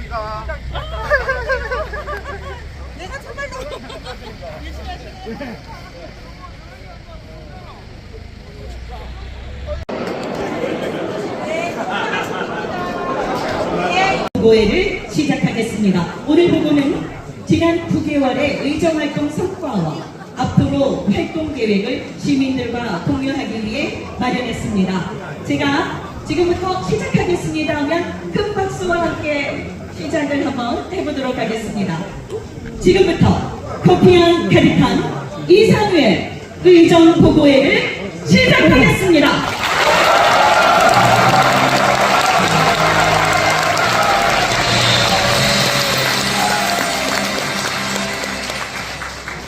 우리가 내가 정말 너무 열심히 하시네. 보고회를 시작하겠습니다. 오늘 보고는 지난 9개월의 의정활동 성과와 앞으로 활동 계획을 시민들과 공유하기 위해 마련했습니다. 제가 지금부터 시작하겠습니다 하면 큰 박수와 함께 시작을 한번 해보도록 하겠습니다. 지금부터 코피한 캐릭한 이상우의 의정 보고회를 시작하겠습니다.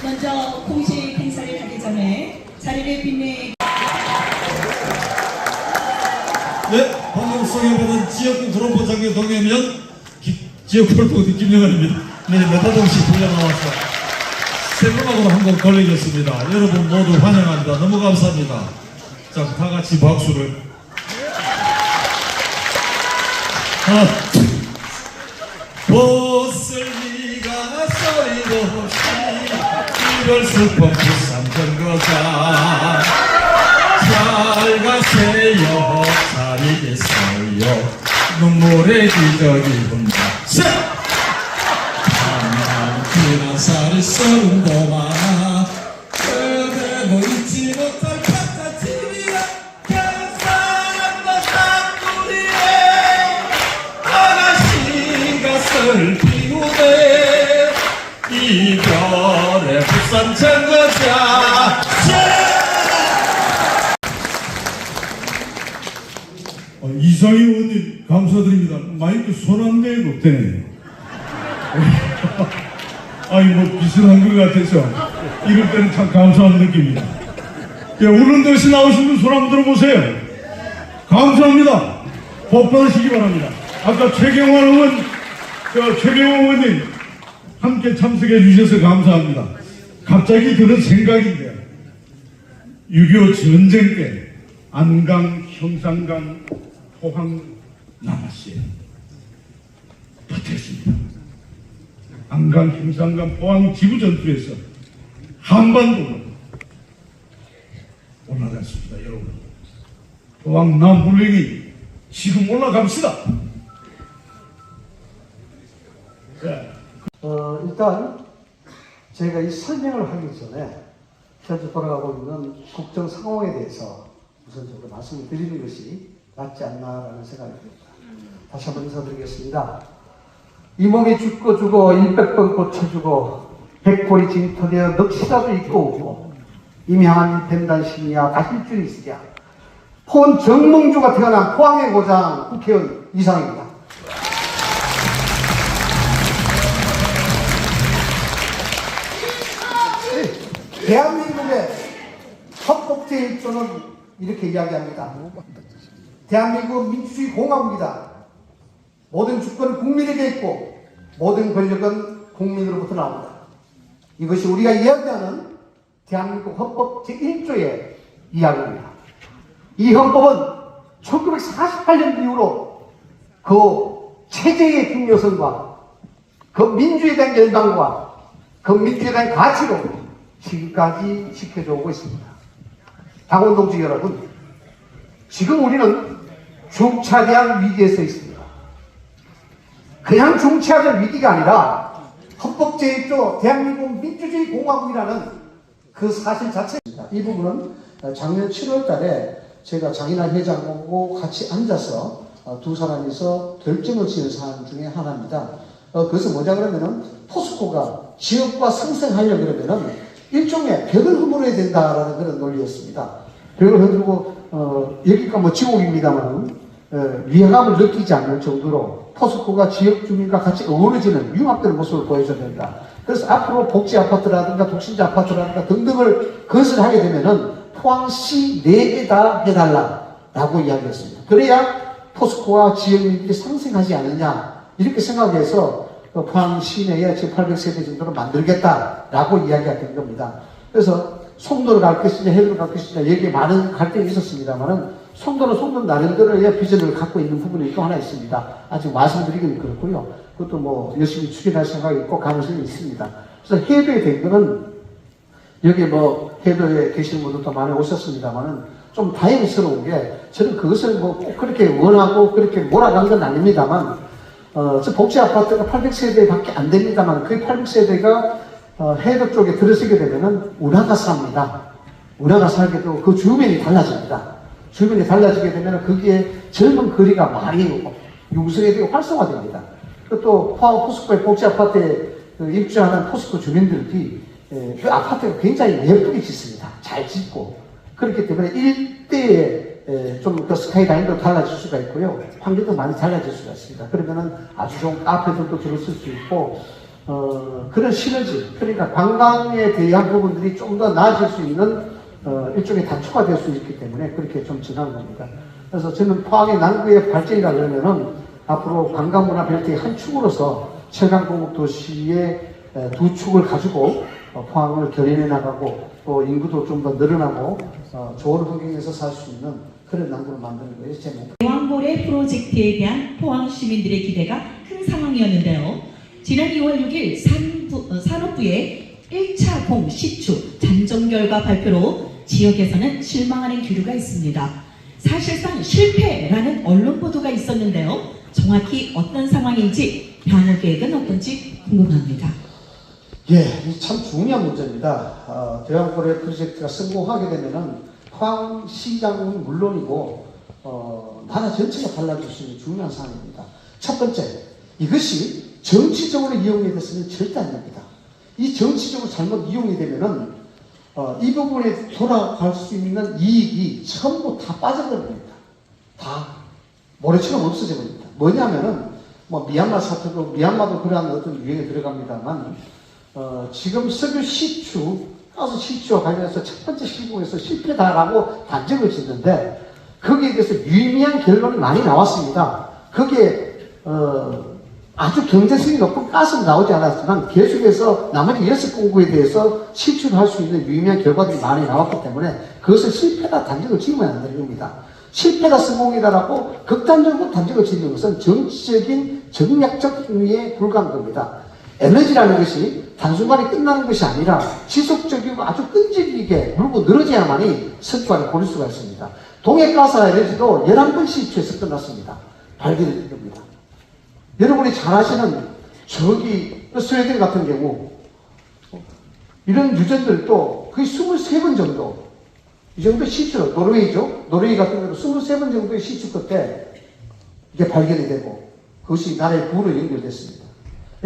먼저 공식 행사를 하기 전에 자리를 빛내 방금 소개받은 지역구 구로포 장교 동해면 지역구 구로포 김영환입니다. 네, 메타동시 불려 나와서 세분하고도 한번 걸리겠습니다. 여러분 모두 환영합니다. 너무 감사합니다. 자, 다 같이 박수를. 보슬미가 소리도 없이 이럴 슬픈 부산 정거장 잘 가세요 잘 계세요 눈물의 기적이 혼자 한밤 지난 살이 썰은 동안 그대도 잊지 못할 팥다집이야 사랑과 쌍둥이에 아가씨가 슬피우네 이별의 부산 정거장 이상희 의원님 감사드립니다. 마이크 손 한 대도 없대네요. 아니 뭐 비슷한 것 같아서 이럴 때는 참 감사한 느낌입니다. 예, 우른도시 나오신 분 손 한번 들어보세요. 감사합니다. 복 받으시기 바랍니다. 아까 최경환 의원, 최경환 의원님 함께 참석해 주셔서 감사합니다. 갑자기 드는 생각인데 6.25 전쟁 때 안강, 형산강, 포항, 남았어요. 버텼습니다. 안강, 형산강, 포항 지구전투에서 한반도로 올라갔습니다. 여러분 포항 남불령이 지금 올라갑시다. 네. 일단 저희가 이 설명을 하기 전에 현재 돌아가고 있는 국정 상황에 대해서 우선적으로 말씀을 드리는 것이 낫지 않나라는 생각이 듭니다. 다시 한번 인사드리겠습니다. 이몽이 죽고 일백번 고쳐주고 백골이 징토되어 넋이라도 입고 오고 임향한 뱀단신이야 가실줄이 있으랴 포원 정몽주가 태어난 포항의 고장 국회의원 이상입니다. 대한민국의 헌법 제1조는 이렇게 이야기합니다. 대한민국은 민주주의 공화국이다. 모든 주권은 국민에게 있고 모든 권력은 국민으로부터 나온다. 이것이 우리가 이야기하는 대한민국 헌법 제1조의 이야기입니다. 이 헌법은 1948년 이후로 그 체제의 중요성과 그 민주에 대한 열망과 그 민주에 대한 가치로 지금까지 지켜져 오고 있습니다. 당원동지 여러분, 지금 우리는 중차대한 위기에 서 있습니다. 그냥 중차대한 위기가 아니라 헌법 제1조 대한민국 민주주의 공화국이라는 그 사실 자체입니다. 이 부분은 작년 7월 달에 제가 장인환 회장하고 같이 앉아서 두 사람이서 결정을 지은 사안 중에 하나입니다. 그것은 뭐냐 그러면은 포스코가 지역과 상생하려고 그러면은 일종의 벽을 허물어야 된다라는 그런 논리였습니다. 벽을 허물고 여기가 뭐 지옥입니다만 위화감을 느끼지 않는 정도로 포스코가 지역 주민과 같이 어우러지는 융합되는 모습을 보여줘야 된다. 그래서 앞으로 복지 아파트라든가 독신자 아파트라든가 등등을 그것을 하게 되면은 포항시 내에다 해달라라고 이야기했습니다. 그래야 포스코와 지역민들이 상생하지 않느냐 이렇게 생각해서 포항 시내에 지금 800세대 정도로 만들겠다라고 이야기가 된 겁니다. 그래서 송도를 갈 것이냐 해도를 갈 것이냐 여기에 많은 갈등이 있었습니다만은 송도는 송도 나름대로의 비전을 갖고 있는 부분이 또 하나 있습니다. 아직 말씀드리기는 그렇고요. 그것도 뭐 열심히 추진할 생각이 있고 가능성이 있습니다. 그래서 해외에 된 거는 여기 뭐 해외에 계시는 분들도 많이 오셨습니다만은 좀 다행스러운 게 저는 그것을 뭐 꼭 그렇게 원하고 그렇게 몰아간 건 아닙니다만 저 복지 아파트가 800세대밖에 안 됩니다만 그 800세대가 해외 쪽에 들어서게 되면은 운하가 삽니다. 운하가 살게 되고 그 주변이 달라집니다. 주변이 달라지게 되면 거기에 젊은 거리가 많이 융성이 되고 활성화됩니다. 또 포항 포스코의 복지 아파트에 입주하는 포스코 주민들이 그 아파트가 굉장히 예쁘게 짓습니다. 잘 짓고 그렇기 때문에 일대에 좀 그 스카이라인도 달라질 수가 있고요. 환경도 많이 달라질 수가 있습니다. 그러면은 아주 좋은 카페들도 들어설 수 있고 그런 시너지, 그러니까 관광에 대한 부분들이 좀 더 나아질 수 있는 일종의 단초가 될 수 있기 때문에 그렇게 좀 진행한 겁니다. 그래서 저는 포항의 남구의 발전이라 그러면은 앞으로 관광문화 벨트의 한 축으로서 철강공업 도시의 두 축을 가지고 포항을 견인해 나가고 또 인구도 좀 더 늘어나고 좋은 환경에서 살 수 있는 그런 남구를 만드는 것이 제 목표. 대왕고래 프로젝트에 대한 포항 시민들의 기대가 큰 상황이었는데요. 지난 2월 6일 산업부의 1차 공 시추 잠정 결과 발표로 지역에서는 실망하는 기류가 있습니다. 사실상 실패라는 언론 보도가 있었는데요. 정확히 어떤 상황인지 향후 계획은 어떤지 궁금합니다. 예, 참 중요한 문제입니다. 대왕고래 프로젝트가 성공하게 되면은 포항시장은 물론이고 나라 전체가 달라질 수 있는 중요한 상황입니다. 첫 번째, 이것이 정치적으로 이용이 됐으면 절대 안 됩니다. 이 정치적으로 잘못 이용이 되면은 이 부분에 돌아갈 수 있는 이익이 전부 다 빠져버립니다. 다 모래처럼 없어져 버립니다. 뭐냐면은 뭐 미얀마 사태도 미얀마도 그러한 어떤 유행에 들어갑니다만 지금 석유 시추, 가스 시추와 관련해서 첫 번째 시공에서 실패다라고 단정을 짓는데 거기에 대해서 유의미한 결론이 많이 나왔습니다. 거기에 아주 경제성이 높은 가스는 나오지 않았지만 계속해서 나머지 6공구에 대해서 시추를 할 수 있는 유의미한 결과들이 많이 나왔기 때문에 그것을 실패다 단정을 지으면 안 되는 겁니다. 실패다 성공이다라고 극단적으로 단정을 짓는 것은 정치적인 정략적 행위에 불과한 겁니다. 에너지라는 것이 단순간에 끝나는 것이 아니라 지속적이고 아주 끈질기게 물고 늘어져야만이 성과를 보일 수가 있습니다. 동해가스 에너지도 11번 시추에서 끝났습니다. 발견이 된 겁니다. 여러분이 잘 아시는 저기 스웨덴 같은 경우 이런 유전들도 거의 23번 정도 이 정도 시추로 노르웨이죠. 노르웨이 같은 경우 23번 정도의 시추 끝에 이게 발견이 되고 그것이 나라의 부로 연결됐습니다.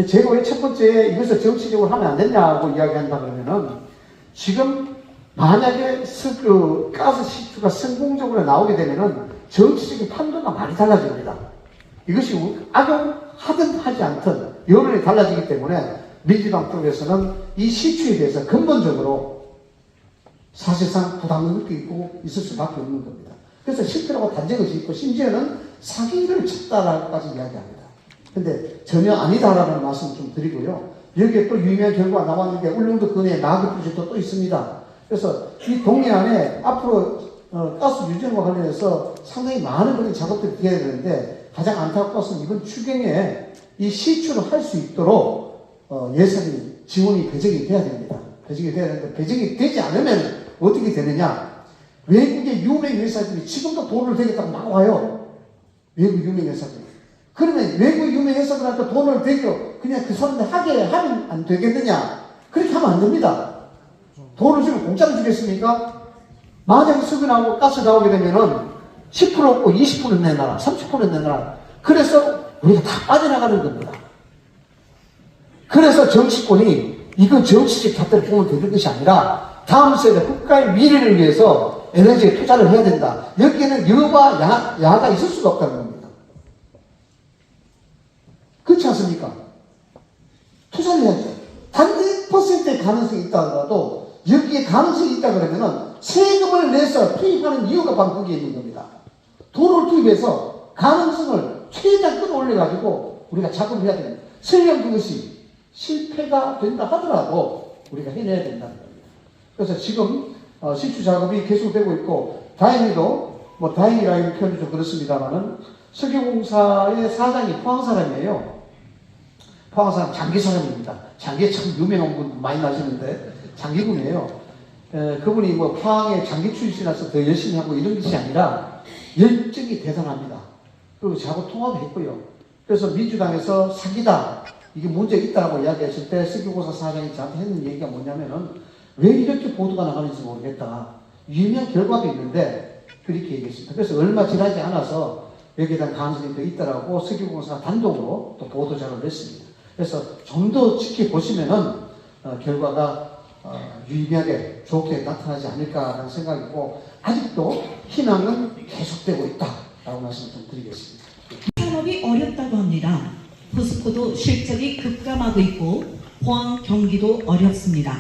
제가 왜 첫 번째 이것을 정치적으로 하면 안 되냐고 이야기한다 그러면은 지금 만약에 가스 시추가 성공적으로 나오게 되면은 정치적인 판도가 많이 달라집니다. 이것이 악용하든 하지 않든 여론이 달라지기 때문에 민주당 쪽에서는 이 시추에 대해서 근본적으로 사실상 부담을 느끼고 있을 수밖에 없는 겁니다. 그래서 실패라고 단정을 짓고 심지어는 사기를 쳤다라고까지 이야기합니다. 근데 전혀 아니다라는 말씀을 좀 드리고요. 여기에 또 유의미한 결과가 나왔는데 울릉도 근해에 나그 프로젝트도 또 있습니다. 그래서 이 동해안에 앞으로 가스 유전과 관련해서 상당히 많은 그런 작업들이 되어야 되는데 가장 안타까운 것은 이번 추경에 이 시추를 할 수 있도록 예산이 지원이 배정이 돼야 됩니다. 배정이 돼야 되는데 배정이 되지 않으면 어떻게 되느냐? 외국의 유명 회사들이 지금도 돈을 대겠다고 막 와요. 외국 유명 회사들이. 그러면 외국 유명 회사들한테 돈을 대고 그냥 그 사람들 하게 하면 안 되겠느냐? 그렇게 하면 안 됩니다. 돈을 주면 공짜로 주겠습니까? 만약에 석유 나오고 가스 나오게 되면은 10% 없고 20% 내놔라, 30% 내놔라. 그래서 우리가 다 빠져나가는 겁니다. 그래서 정치권이 이건 정치적 잣대를 보면 되는 것이 아니라 다음 세대 국가의 미래를 위해서 에너지에 투자를 해야 된다. 여기에는 여와 야가 있을 수가 없다는 겁니다. 그렇지 않습니까? 투자를 해야죠. 단 1%의 가능성이 있다 하더라도 여기에 가능성이 있다 그러면은 세금을 내서 투입하는 이유가 바로 거기에 있는 겁니다. 돈을 투입해서 가능성을 최대한 끌어올려가지고 우리가 작업을 해야 됩니다. 설령 그것이 실패가 된다 하더라도 우리가 해내야 된다는 겁니다. 그래서 지금 시추 작업이 계속되고 있고 다행히도 뭐 다행이라는 표현이 좀 그렇습니다만은 석유공사의 사장이 포항 사람이에요. 포항 사람 장기 사람입니다. 장기에 참 유명한 분 많이 나시는데 장기군이에요. 그분이 뭐 포항에 장기 출신이라서 더 열심히 하고 이런 것이 아니라 열정이 대단합니다. 그리고 저하고 통화도 했고요. 그래서 민주당에서 사기다, 이게 문제가 있다고 이야기했을 때 석유공사 사장이 저한테 했는 얘기가 뭐냐면은 왜 이렇게 보도가 나가는지 모르겠다. 유명한 결과도 있는데 그렇게 얘기했습니다. 그래서 얼마 지나지 않아서 여기에 대한 가능성이 더 있다라고 석유공사가 단독으로 또 보도자료를 냈습니다. 그래서 좀 더 지켜보시면은 결과가 유의미하게 좋게 나타나지 않을까라는 생각이고, 아직도 희망은 계속되고 있다라고 말씀 좀 드리겠습니다. 산업이 어렵다고 합니다. 포스코도 실적이 급감하고 있고 포항 경기도 어렵습니다.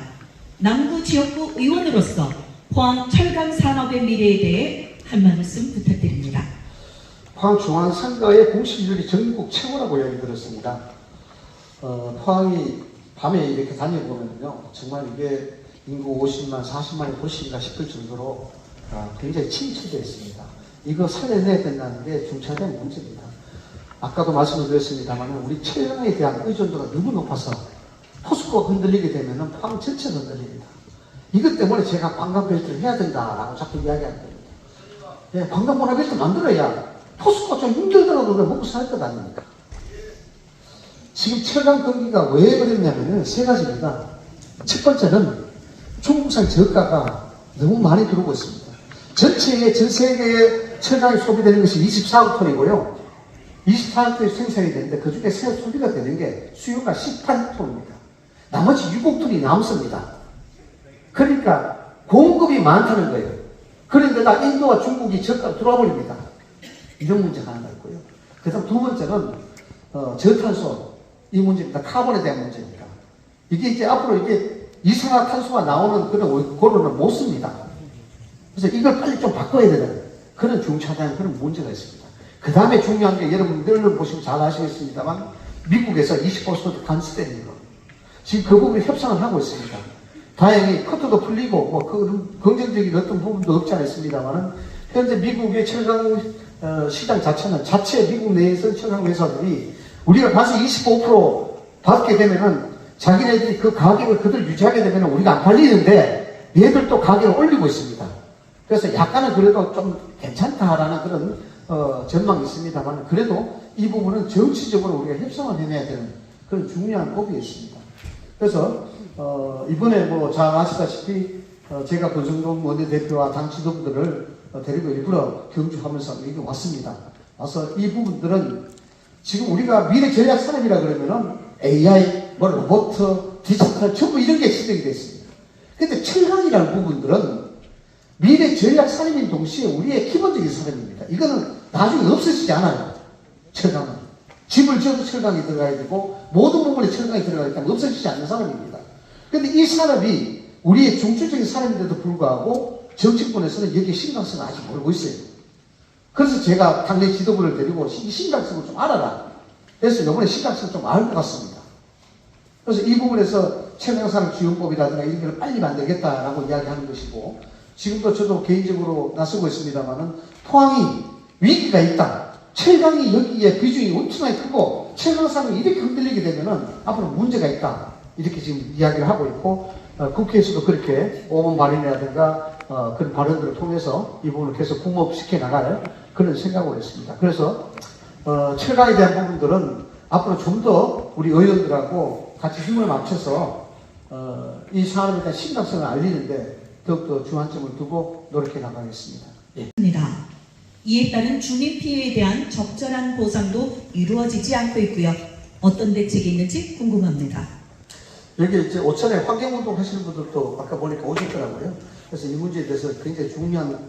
남구 지역구 의원으로서 포항 철강 산업의 미래에 대해 한 말씀 부탁드립니다. 포항 중앙선거의 공시률이 전국 최고라고 이야기 들었습니다. 포항이 밤에 이렇게 다녀보면요, 정말 이게 인구 50만, 40만의 도시인가 싶을 정도로 굉장히 침체되어 있습니다. 이거 살려내야 된다는 게 중차대한 문제입니다. 아까도 말씀을 드렸습니다만 우리 철강에 대한 의존도가 너무 높아서 포스코가 흔들리게 되면 포항 전체가 흔들립니다. 이것 때문에 제가 관광벨트를 해야 된다라고 자꾸 이야기하는 겁니다. 예, 관광문화벨트 만들어야 포스코가 좀 힘들더라도 먹고 살 것 아닙니까? 지금 철강 경기가 왜 그랬냐면 세 가지입니다. 첫 번째는 중국산 저가가 너무 많이 들어오고 있습니다. 전체의 전 세계의 철강이 소비되는 것이 24억 톤이고요. 24억 톤이 생산이 되는데 그 중에 소비가 되는 게 수요가 18톤입니다. 나머지 6억 톤이 남습니다. 그러니까 공급이 많다는 거예요. 그런데다 인도와 중국이 저가로 들어와 버립니다. 이런 문제가 하나 있고요. 그 다음 두 번째는 저탄소 이 문제입니다. 카본에 대한 문제입니다. 이게 이제 앞으로 이게 이산화탄소가 나오는 그런 고로는 못 씁니다. 그래서 이걸 빨리 좀 바꿔야 되는 그런 중차대한 그런 문제가 있습니다. 그 다음에 중요한 게 여러분 늘 보시면 잘 아시겠습니다만 미국에서 20% 관세되는 거. 지금 그 부분에 협상을 하고 있습니다. 다행히 커트도 풀리고 뭐 그 긍정적인 어떤 부분도 없지 않습니다만 현재 미국의 철강 시장 자체는 자체 미국 내에서 철강 회사들이 우리가 가서 25% 받게 되면은 자기네들이 그 가격을 그대로 유지하게 되면 우리가 안 팔리는데 얘들 또 가격을 올리고 있습니다. 그래서 약간은 그래도 좀 괜찮다라는 그런 전망이 있습니다만 그래도 이 부분은 정치적으로 우리가 협상을 해내야 되는 그런 중요한 법이 있습니다. 그래서 이번에 뭐 잘 아시다시피 제가 권성동 원내대표와 당 지도부들을 데리고 일부러 경주하면서 여기 왔습니다. 와서 이 부분들은 지금 우리가 미래 전략 산업이라 그러면은 AI, 뭐 로봇, 디지털 전부 이런 게 시작이 됐습니다. 근데 철강이라는 부분들은 미래 전략 산업인 동시에 우리의 기본적인 산업입니다. 이거는 나중에 없어지지 않아요. 철강은. 집을 지어도 철강이 들어가야 되고 모든 부분에 철강이 들어가기 때문에 없어지지 않는 산업입니다. 근데 이 산업이 우리의 중추적인 산업인데도 불구하고 정치권에서는 여기에 심각성을 아직 모르고 있어요. 그래서 제가 당내 지도부를 데리고 이 심각성을 좀 알아라. 그래서 이번에 심각성을 좀 알 것 같습니다. 그래서 이 부분에서 철강산업 지원법이라든가 이런 걸 빨리 만들겠다라고 이야기하는 것이고, 지금도 저도 개인적으로 나서고 있습니다만은 포항이 위기가 있다. 철강이 여기에 비중이 엄청나게 크고 철강산업이 이렇게 흔들리게 되면은 앞으로 문제가 있다. 이렇게 지금 이야기를 하고 있고, 국회에서도 그렇게 5번 발의라든가 그런 발언들을 통해서 이 부분을 계속 공업시켜 나갈 그런 생각을 했습니다. 그래서 철강에 대한 부분들은 앞으로 좀 더 우리 의원들하고 같이 힘을 맞춰서 이 산업에 대한 심각성을 알리는데 더욱더 주안점을 두고 노력해 나가겠습니다. 예. 이에 따른 주민 피해에 대한 적절한 보상도 이루어지지 않고 있고요. 어떤 대책이 있는지 궁금합니다. 여기 이제 오천에 환경운동 하시는 분들도 아까 보니까 오셨더라고요. 그래서 이 문제에 대해서 굉장히 중요한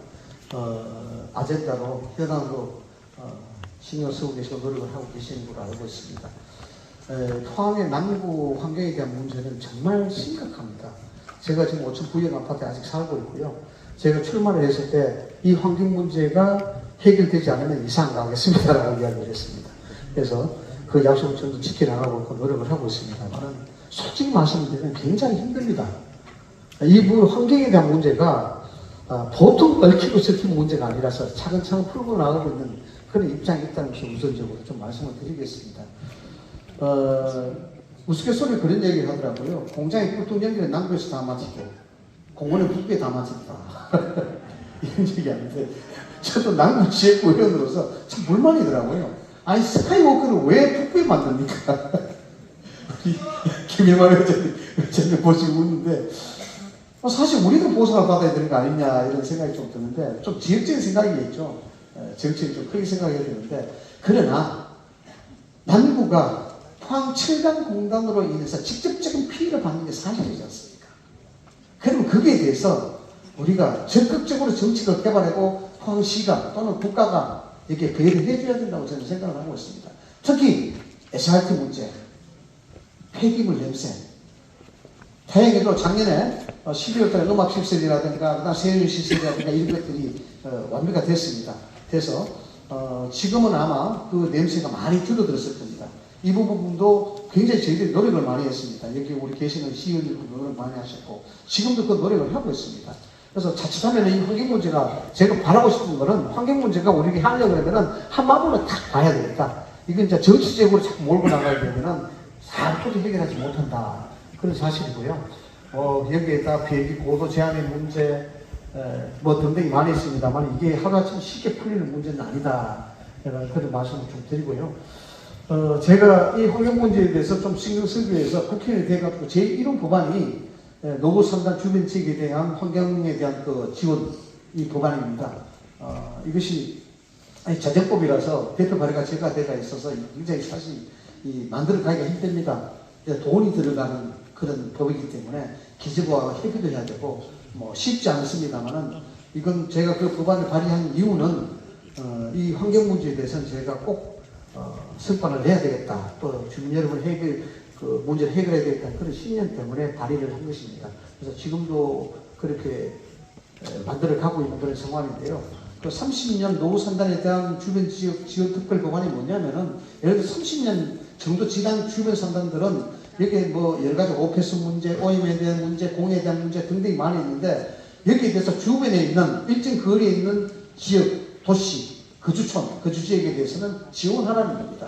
아젠다로 현안으로 신경 쓰고 계시고 노력을 하고 계시는 걸로 알고 있습니다. 포항의 남구 환경에 대한 문제는 정말 심각합니다. 제가 지금 오천 부영 아파트에 아직 살고 있고요. 제가 출마를 했을 때 이 환경 문제가 해결되지 않으면 이사 안 가겠습니다라고 이야기를 했습니다. 그래서 그 약속을 저도 지켜나가고 있고 노력을 하고 있습니다만 솔직히 말씀드리면 굉장히 힘듭니다. 이 환경에 대한 문제가 보통 얽히고 설킨 문제가 아니라서 차근차근 풀고 나가고 있는 그런 입장이 있다는 것을 우선적으로 좀 말씀을 드리겠습니다. 우스갯소리 그런 얘기를 하더라고요. 공장에 꿀통 연기를 남부에서 다 마치고 공원에 북부에 다 마쳤다. 이런 얘기 하는데 저도 남부 지역구 의원으로서 참 불만이더라고요. 아니 스카이워크를 왜 북부에 만듭니까? 김일만 의원님 보시고 웃는데 사실 우리도 보상을 받아야 되는 거 아니냐 이런 생각이 좀 드는데 좀 지역적인 생각이겠죠. 정치를 좀 크게 생각해야 되는데 그러나 남구가 포항 7강 공단으로 인해서 직접적인 피해를 받는 게 사실이지 않습니까? 그럼 거기에 대해서 우리가 적극적으로 정책을 개발하고 포항시가 또는 국가가 이렇게 배려해 줘야 된다고 저는 생각을 하고 있습니다. 특히 SRT 문제, 폐기물 냄새. 다행히도 작년에 12월달에 음압시설이라든가 그다음 세연시설이라든가 이런 것들이 완비가 됐습니다. 돼서 지금은 아마 그 냄새가 많이 줄어들었을 겁니다. 이 부분도 굉장히 저희들이 노력을 많이 했습니다. 여기 우리 계시는 시의원님도 노력 많이 하셨고 지금도 그 노력을 하고 있습니다. 그래서 자칫하면 이 환경 문제가 제가 바라고 싶은 거는 환경 문제가 우리에게 하려고 하면은 한마디로 딱 봐야 되니까 이건 이제 정치적으로 자꾸 몰고 나가야 되면은 사람들이 해결하지 못한다. 그런 사실이고요. 여기에다 비행기 고도 제한의 문제 뭐 등등이 많이 있습니다만 이게 하루아침에 쉽게 풀리는 문제는 아니다. 그런 말씀을 좀 드리고요. 제가 이 환경 문제에 대해서 좀 신경 쓰기 위해서 국회의원이 돼가지고 제1호 법안이 노후 3단 주변 지역에 대한 환경에 대한 그 지원 이 법안입니다. 이것이 자정법이라서 대표 발의가 제가 돼가 있어서 굉장히 사실 만들어 가기가 힘듭니다. 돈이 들어가는 그런 법이기 때문에 기재부와 협의도 해야 되고 뭐 쉽지 않습니다만은 이건 제가 그 법안을 발의한 이유는 이 환경 문제에 대해서는 제가 꼭 성과를 내야 되겠다. 또 주민 여러분 그 문제를 해결해야 되겠다. 그런 신념 때문에 발의를 한 것입니다. 그래서 지금도 그렇게 만들어 가고 있는 그런 상황인데요. 그 30년 노후 산단에 대한 주변 지역 지원 특별 법안이 뭐냐면은 예를 들어 30년 정도 지난 주변 산단들은 여기에 뭐 여러 가지 오폐수 문제, 오염에 대한 문제, 공해에 대한 문제 등등이 많이 있는데 여기에 대해서 주변에 있는 일정 거리에 있는 지역, 도시, 거주촌, 거주지역에 대해서는 지원하라는 겁니다.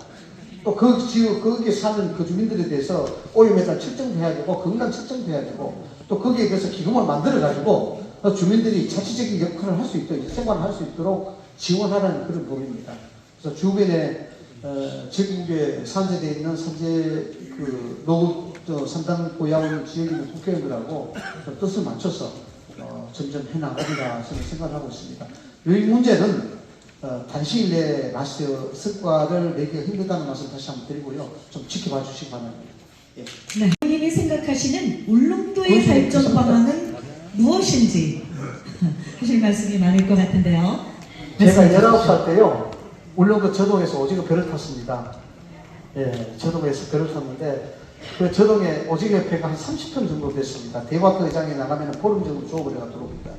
또 그 지역, 거기에 사는 그 주민들에 대해서 오염에 대한 측정도 해야 되고 건강 측정도 해야 되고 또 거기에 대해서 기금을 만들어 가지고 주민들이 자체적인 역할을 할 수 있도록 생활을 할 수 있도록 지원하라는 그런 법입니다. 그래서 주변에 전국에 산재되어 있는 산재 그 노후 산단 고야원 지역에 있는 국회의원들하고 뜻을 맞춰서 점점 해나가리라 저는 생각하고 있습니다. 이 문제는 단시일 내에 마스터 성과를 내기가 힘들다는 말씀 다시 한번 드리고요. 좀 지켜봐 주시기 바랍니다. 예. 네. 본인이 생각하시는 울릉도의 발전 방안은 무엇인지 하실 말씀이 많을 것 같은데요. 제가 19살 때요. 울릉도 저동에서 오징어 배를 탔습니다. 예, 저동에서 배를 탔는데 그 저동에 오징어 배가 한 30톤 정도 됐습니다. 대화도 회장에 나가면 보름 정도 조업을 해가 들어옵니다.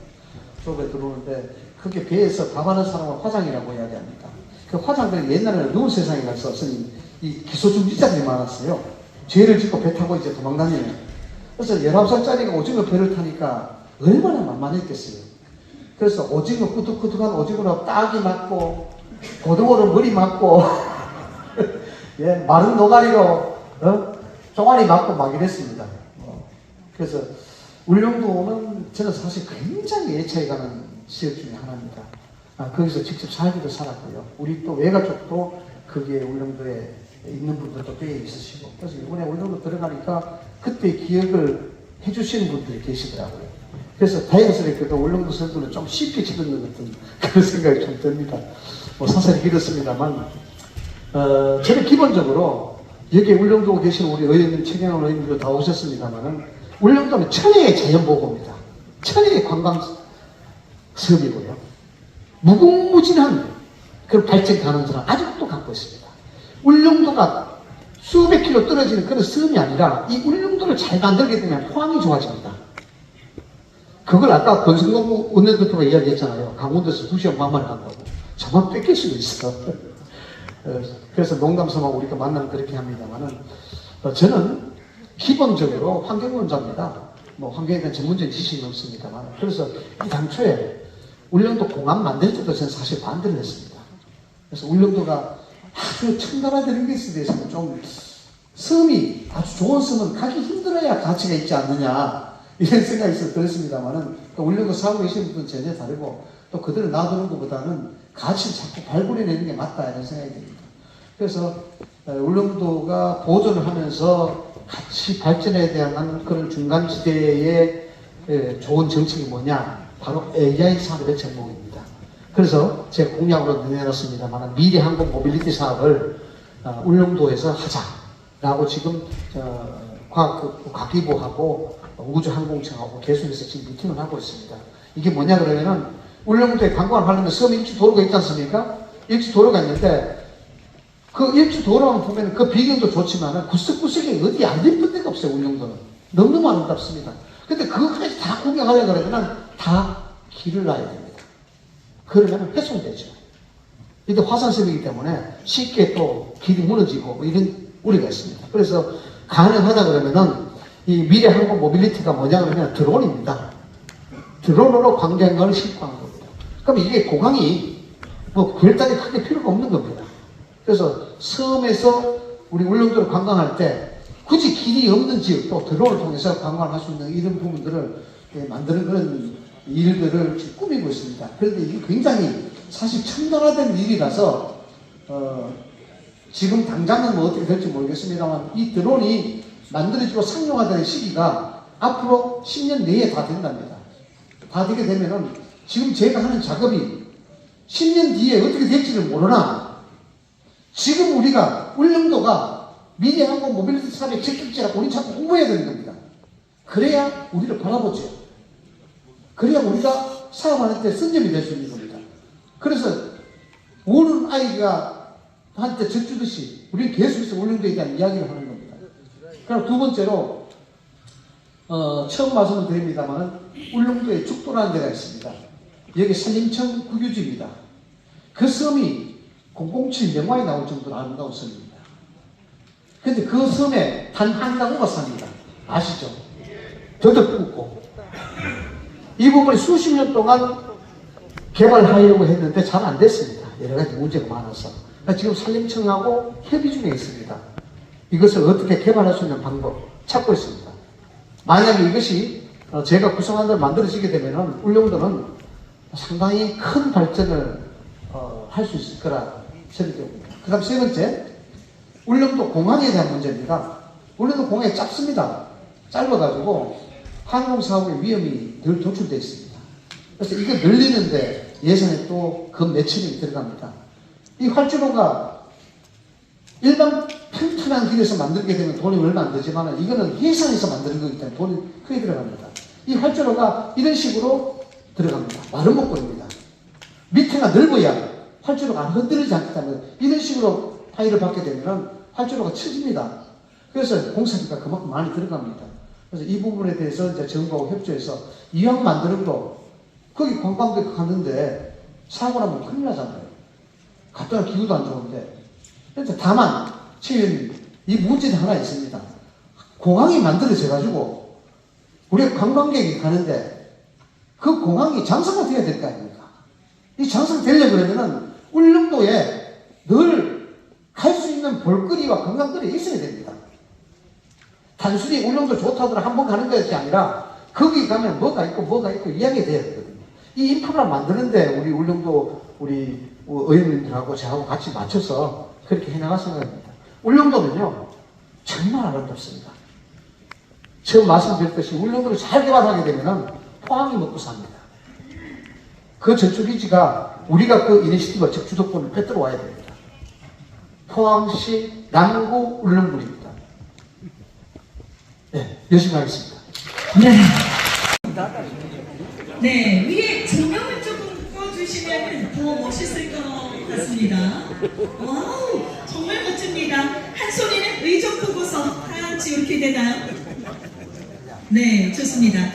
조업에 들어오는데 그게 배에서 밥하는 사람을 화장이라고 이야기합니다. 그 화장들이 옛날에는 누운 세상에 가서 없으니 이 기소중지자들이 많았어요. 죄를 짓고 배 타고 이제 도망다니는. 그래서 19살짜리가 오징어 배를 타니까 얼마나 만만했겠어요. 그래서 오징어 꾸덕꾸덕한 오징어로 딱이 맞고 고등어로 머리 맞고 예, 마른 노가리로 종아리 맞고 막 이랬습니다. 그래서 울릉도는 저는 사실 굉장히 애착이 가는 지역 중에 하나입니다. 거기서 직접 살기도 살았고요. 우리 또 외가 쪽도 거기에 울릉도에 있는 분들도 꽤 있으시고 그래서 이번에 울릉도 들어가니까 그때 기억을 해주시는 분들이 계시더라고요. 그래서 다행스럽게도 울릉도 선수는 좀 쉽게 지는 것 같은 그런 생각이 좀 듭니다. 뭐 사설이 길었습니다만 저는 기본적으로 여기 울릉도 계신 우리 의원님, 최경환 의원님도 다 오셨습니다만은 울릉도는 천혜의 자연보고입니다. 천혜의 관광 섬이고요. 무궁무진한 그런 발전 가능성을 아직도 갖고 있습니다. 울릉도가 수백 킬로 떨어지는 그런 섬이 아니라 이 울릉도를 잘 만들게 되면 포항이 좋아집니다. 그걸 아까 권성동 원내대표가 이야기했잖아요. 강원도에서 2시간 반만에 간다고. 저만 뺏길 수도 있어. 그래서 농담삼아 우리가 만나면 그렇게 합니다만은 저는 기본적으로 환경론자입니다. 뭐 환경에 대한 전문적인 지식은 없습니다만 그래서 이 당초에 울릉도 공항 만들 때도 저는 사실 반대를 했습니다. 그래서 울릉도가 아주 첨단화되는 것에 대해서는 좀 섬이 아주 좋은 섬은 가기 힘들어야 가치가 있지 않느냐 이런 생각이 있어서 그랬습니다만은 울릉도 사고 계시는 분은 전혀 다르고 또 그들을 놔두는 것보다는 가치를 자꾸 발굴해내는 게 맞다 이런 생각이 듭니다. 그래서 울릉도가 보존을 하면서 같이 발전에 대한 그런 중간지대의 좋은 정책이 뭐냐 바로 AI 산업의 접목입니다. 그래서 제가 공약으로 내놨습니다만 미래 항공 모빌리티 사업을 울릉도에서 하자라고 지금 과기부하고 우주항공청하고 계속해서 지금 미팅을 하고 있습니다. 이게 뭐냐 그러면은 울릉도에 관광을 하려면 섬 일주 도로가 있지 않습니까? 일주 도로가 있는데 그 일주 도로만 보면 그 배경도 좋지만은 구석구석에 어디 안 예쁜 데가 없어요. 울릉도는 너무너무 아름답습니다. 근데 그거까지 다 구경하려고 그러면 다 길을 놔야 됩니다. 그러면 훼손되죠. 이게 화산섬이기 때문에 쉽게 또 길이 무너지고 뭐 이런 우려가 있습니다. 그래서 가능하다 그러면은 이 미래 항공 모빌리티가 뭐냐 그러면 드론입니다. 드론으로 관광을 실행하는 겁니다. 그럼 이게 공항이 뭐 별다른 크게 필요가 없는 겁니다. 그래서 섬에서 우리 울릉도를 관광할 때 굳이 길이 없는 지역 또 드론을 통해서 관광을 할 수 있는 이런 부분들을 만드는 그런 일들을 지금 꾸미고 있습니다. 그런데 이게 굉장히 사실 첨단화된 일이라서 지금 당장은 뭐 어떻게 될지 모르겠습니다만 이 드론이 만들어지고 상용화되는 시기가 앞으로 10년 내에 다 된답니다. 다 되게 되면은 지금 제가 하는 작업이 10년 뒤에 어떻게 될지를 모르나 지금 우리가 울릉도가 미래 항공 모빌리티 사업의 적극지라고 우리 자꾸 홍보해야 되는 겁니다. 그래야 우리를 바라보죠. 그래야 우리가 사업하는 때 선점이 될 수 있는 겁니다. 그래서 우는 아이가 한테 젖주듯이 우리는 계속해서 울릉도에 대한 이야기를 하는 겁니다. 그럼 두 번째로 처음 말씀을 드립니다만 울릉도에 죽도라는 데가 있습니다. 여기 산림청 국유지입니다. 그 섬이 007 영화에 나올 정도로 아름다운 섬입니다. 근데 그 섬에 단 한 가구가 삽니다. 아시죠? 더덕 굽고 이 부분이 수십 년 동안 개발하려고 했는데 잘 안 됐습니다. 여러 가지 문제가 많아서. 그러니까 지금 산림청하고 협의 중에 있습니다. 이것을 어떻게 개발할 수 있는 방법 찾고 있습니다. 만약에 이것이 제가 구성한 대로 만들어지게 되면 울릉도는 상당히 큰 발전을 할 수 있을 거라 생각됩니다. 그 다음 세 번째, 울릉도 공항에 대한 문제입니다. 울릉도 공항이 짧습니다. 짧아가지고 항공사고의 위험이 늘 도출되어 있습니다. 그래서 이거 늘리는데 예산에 또 그 몇천이 들어갑니다. 이 활주로가 일반 평탄한 길에서 만들게 되면 돈이 얼마 안 들지만 이거는 해상에서 만드는 거기 때문에 돈이 크게 들어갑니다. 이 활주로가 이런 식으로 들어갑니다. 마른 목걸입니다. 밑에가 넓어야 활주로가 안 흔들리지 않기 때문에 이런 식으로 타일을 받게 되면 활주로가 처집니다. 그래서 공사비가 그만큼 많이 들어갑니다. 그래서 이 부분에 대해서 이제 정부하고 협조해서 이왕 만드는 거 거기 관광객 갔는데 사고 나면 큰일 나잖아요. 갔다가 기후도 안 좋은데. 그런데 다만 지금 이 문제는 하나 있습니다. 공항이 만들어져 가지고 우리 관광객이 가는데 그 공항이 장사가 돼야 될 거 아닙니까? 이 장사가 되려고 그러면은 울릉도에 늘 갈 수 있는 볼거리와 관광거리가 있어야 됩니다. 단순히 울릉도 좋다더라 한번 가는 것이 아니라 거기 가면 뭐가 있고 이야기가 돼야 되거든요. 이 인프라 만드는데 우리 울릉도 우리 의원님들하고 저하고 같이 맞춰서 그렇게 해나갈 생각입니다. 울릉도는요 정말 아름답습니다. 처음 말씀드렸듯이 울릉도를 잘 개발하게 되면 포항이 먹고 삽니다. 그 전초기지가 우리가 그 이니시티브와 적주도권을 뺏들어 와야 됩니다. 포항시 남구 울릉군입니다. 네, 열심히 하겠습니다. 네. 네, 위에 조명을 조금 꺼주시면 더 멋있을 것 같습니다. 와우, 정말 멋집니다. 한 손에는 의족 보고서 다 같이 이렇게 되나요? 네, 좋습니다.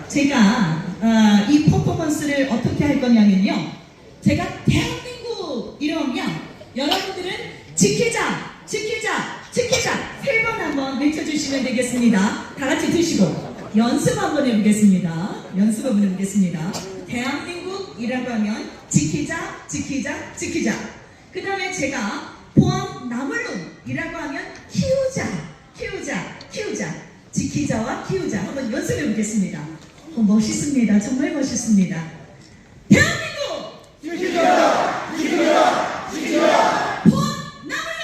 제가 이 퍼포먼스를 어떻게 할 거냐면요. 제가 대한민국 이러면 여러분들은 지키자, 지키자, 지키자 3번 한번 외쳐주시면 되겠습니다. 다 같이 드시고 연습 한번 해보겠습니다. 연습 한번 해보겠습니다. 대한민국 나물룸이라고 하면 지키자, 지키자, 지키자. 그 다음에 제가 포항 나물룸이라고 하면 키우자, 키우자, 키우자. 지키자와 키우자. 한번 연습해 보겠습니다. 멋있습니다. 정말 멋있습니다. 대한민국! 지키자! 지키자! 지키자! 포항 나물룸!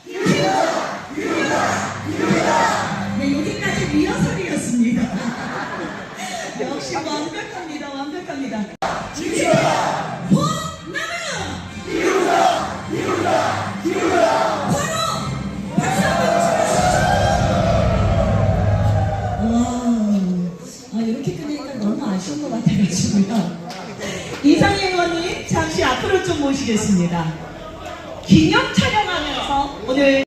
키우자! 키우자! 키우자! 네, 여기까지 리허설이었습니다. 역시 완벽합니다. 완벽합니다. 지키자! 포항 나물룸! 키우자! 키우자! 키우자! 바로 박수 한번 와, 이렇게 끝내니까 너무 아쉬운 것 같아가지고요. 이상희 의원님 잠시 앞으로 좀 모시겠습니다. 기념 촬영하면서 오늘